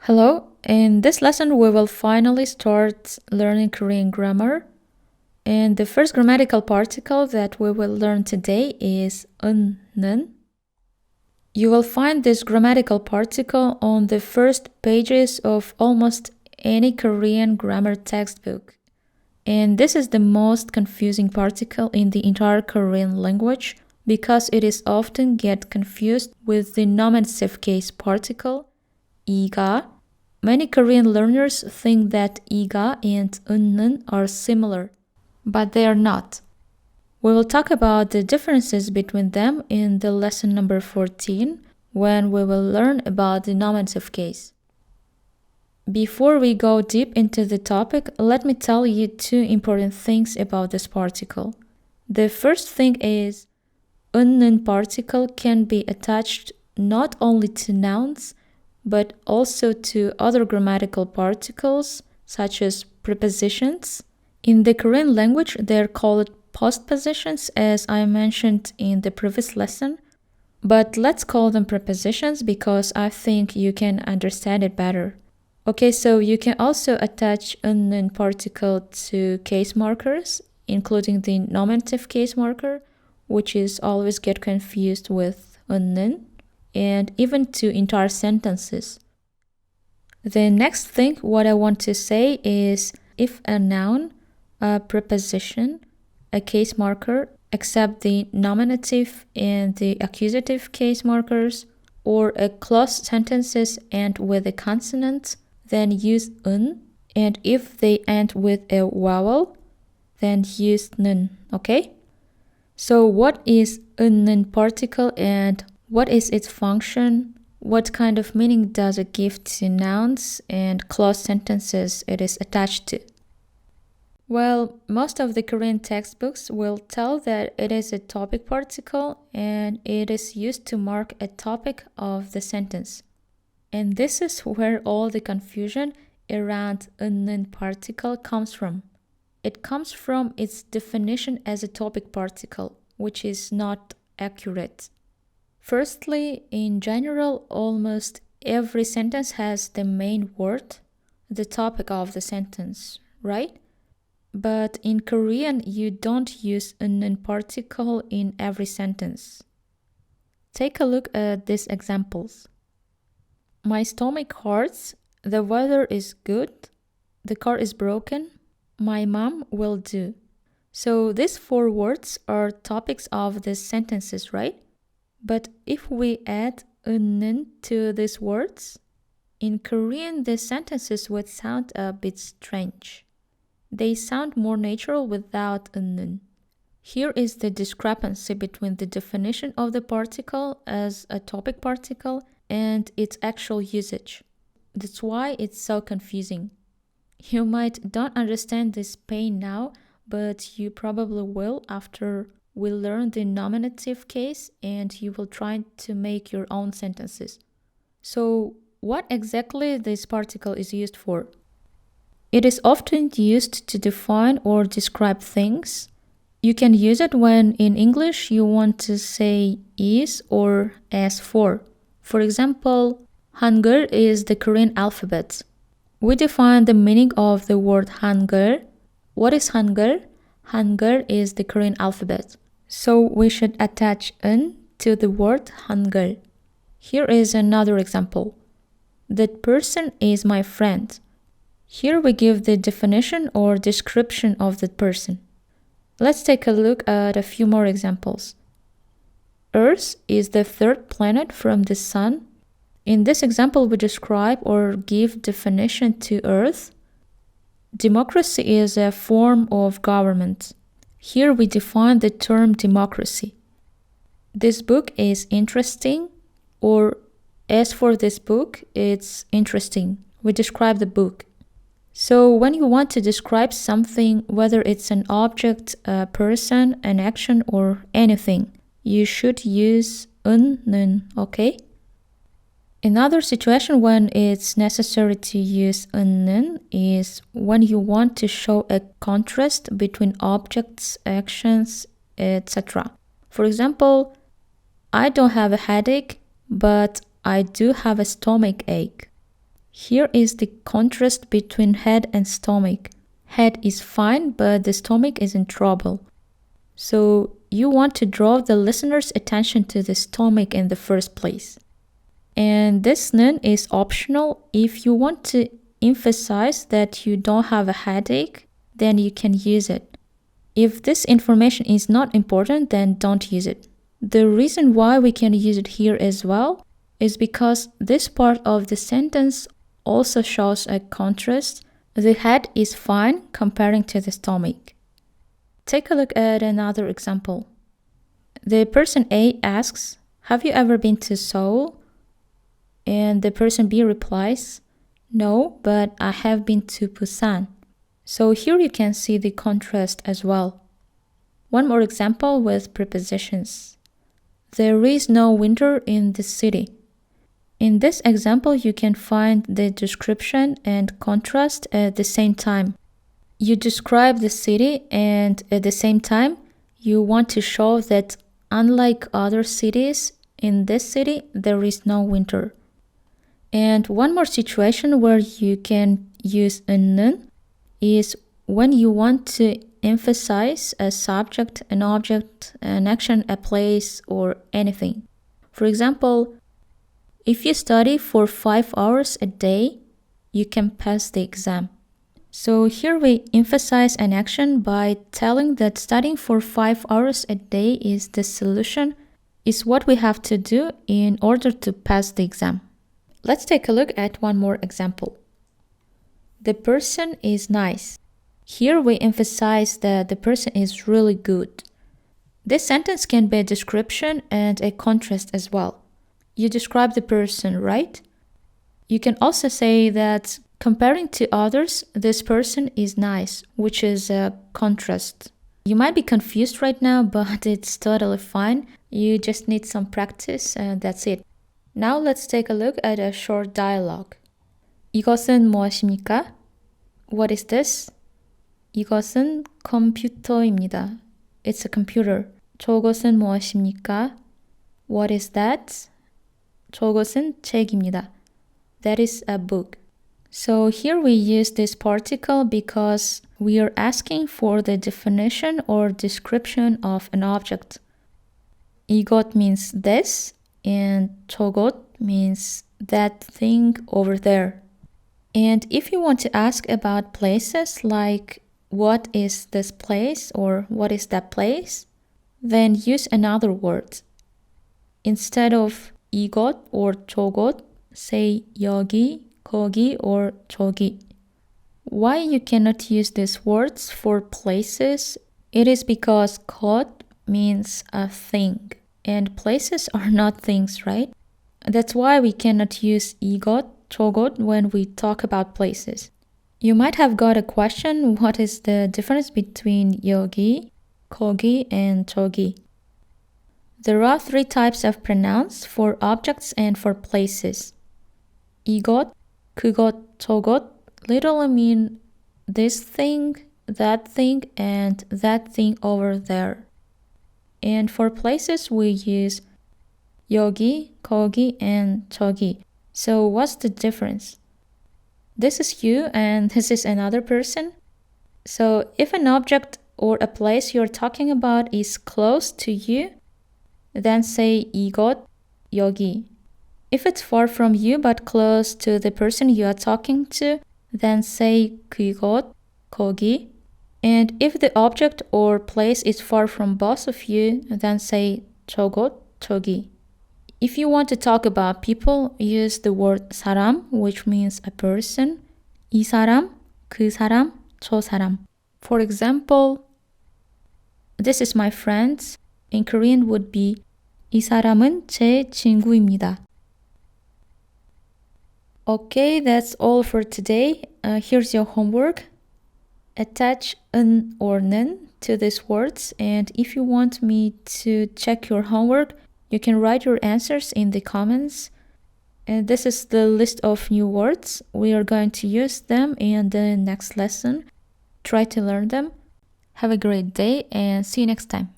Hello, in this lesson we will finally start learning Korean grammar. And the first grammatical particle that we will learn today is 는. You will find this grammatical particle on the first pages of almost any Korean grammar textbook. And this is the most confusing particle in the entire Korean language because it is often get confused with the nominative case particle, 이가. Many Korean learners think that 이가 and 는 are similar, but they are not. We will talk about the differences between them in the lesson number 14 when we will learn about the nominative case. Before we go deep into the topic, let me tell you two important things about this particle. The first thing is, 는 particle can be attached not only to nouns, but also to other grammatical particles, such as prepositions. In the Korean language, they're called postpositions, as I mentioned in the previous lesson. But let's call them prepositions because I think you can understand it better. Okay, so you can also attach 는 particle to case markers, including the nominative case marker, which is always get confused with 는, and even to entire sentences. The next thing what I want to say is if a noun, a preposition, a case marker, except the nominative and the accusative case markers, or a clause sentences end with a consonant, then use 은, and if they end with a vowel, then use 는, okay? So what is 는 particle and what is its function? What kind of meaning does it give to nouns and clause sentences it is attached to? Well, most of the Korean textbooks will tell that it is a topic particle and it is used to mark a topic of the sentence. And this is where all the confusion around 는 particle comes from. It comes from its definition as a topic particle, which is not accurate. Firstly, in general, almost every sentence has the main word, the topic of the sentence, right? But in Korean, you don't use 는 particle in every sentence. Take a look at these examples. My stomach hurts, the weather is good, the car is broken, my mom will do. So these four words are topics of the sentences, right? But if we add 는 to these words, in Korean the sentences would sound a bit strange. They sound more natural without 는. Here is the discrepancy between the definition of the particle as a topic particle and its actual usage. That's why it's so confusing. You might don't understand this pain now, but you probably will after we learn the nominative case and you will try to make your own sentences. So, what exactly this particle is used for? It is often used to define or describe things. You can use it when in English you want to say is or as for. For example, Hangul is the Korean alphabet. We define the meaning of the word Hangul. What is Hangul? Hangul is the Korean alphabet. So we should attach 은 to the word Hangul. Here is another example. That person is my friend. Here we give the definition or description of that person. Let's take a look at a few more examples. Earth is the third planet from the Sun. In this example, we describe or give definition to Earth. Democracy is a form of government. Here we define the term democracy. This book is interesting, or as for this book, it's interesting. We describe the book. So when you want to describe something, whether it's an object, a person, an action, or anything, you should use 는, okay? Another situation when it's necessary to use 는 is when you want to show a contrast between objects, actions, etc. For example, I don't have a headache, but I do have a stomach ache. Here is the contrast between head and stomach. Head is fine, but the stomach is in trouble. So you want to draw the listener's attention to the stomach in the first place. And this nun is optional. If you want to emphasize that you don't have a headache, then you can use it. If this information is not important, then don't use it. The reason why we can use it here as well is because this part of the sentence also shows a contrast. The head is fine comparing to the stomach. Take a look at another example. The person A asks, "Have you ever been to Seoul?" And the person B replies, "No, but I have been to Busan." So here you can see the contrast as well. One more example with prepositions. There is no winter in the city. In this example, you can find the description and contrast at the same time. You describe the city, and at the same time, you want to show that unlike other cities, in this city, there is no winter. And one more situation where you can use 는 is when you want to emphasize a subject, an object, an action, a place, or anything. For example, if you study for 5 hours a day, you can pass the exam. So here we emphasize an action by telling that studying for 5 hours a day is the solution, is what we have to do in order to pass the exam. Let's take a look at one more example. The person is nice. Here we emphasize that the person is really good. This sentence can be a description and a contrast as well. You describe the person, right? You can also say that comparing to others, this person is nice, which is a contrast. You might be confused right now, but it's totally fine. You just need some practice and that's it. Now let's take a look at a short dialogue. 이것은 무엇입니까? What is this? 이것은 컴퓨터입니다. It's a computer. 저것은 무엇입니까? What is that? 저것은 책입니다. That is a book. So here we use this particle because we are asking for the definition or description of an object. 이것 means this, and 저것 means that thing over there. And if you want to ask about places like what is this place or what is that place, then use another word. Instead of 이것 or 저것, say 여기, 거기 or 저기. Why you cannot use these words for places? It is because 것 means a thing. And places are not things, right? That's why we cannot use 이것, 저것 when we talk about places. You might have got a question, what is the difference between 여기, 거기, and 저기? There are 3 types of pronouns for objects and for places. 이것, 그것, 저것 literally mean this thing, and that thing over there. And for places, we use 여기, 거기, and 저기. So what's the difference? This is you and this is another person. So if an object or a place you're talking about is close to you, then say 이것, 여기. If it's far from you but close to the person you are talking to, then say 그것, 거기. And if the object or place is far from both of you, then say 저것, 저기. If you want to talk about people, use the word 사람, which means a person. 이 사람, 그 사람, 저 사람. For example, this is my friend. In Korean would be 이 사람은 제 친구입니다. Okay, that's all for today. Here's your homework. Attach 은 or 는 to these words, and if you want me to check your homework, you can write your answers in the comments. And this is the list of new words. We are going to use them in the next lesson. Try to learn them. Have a great day and see you next time.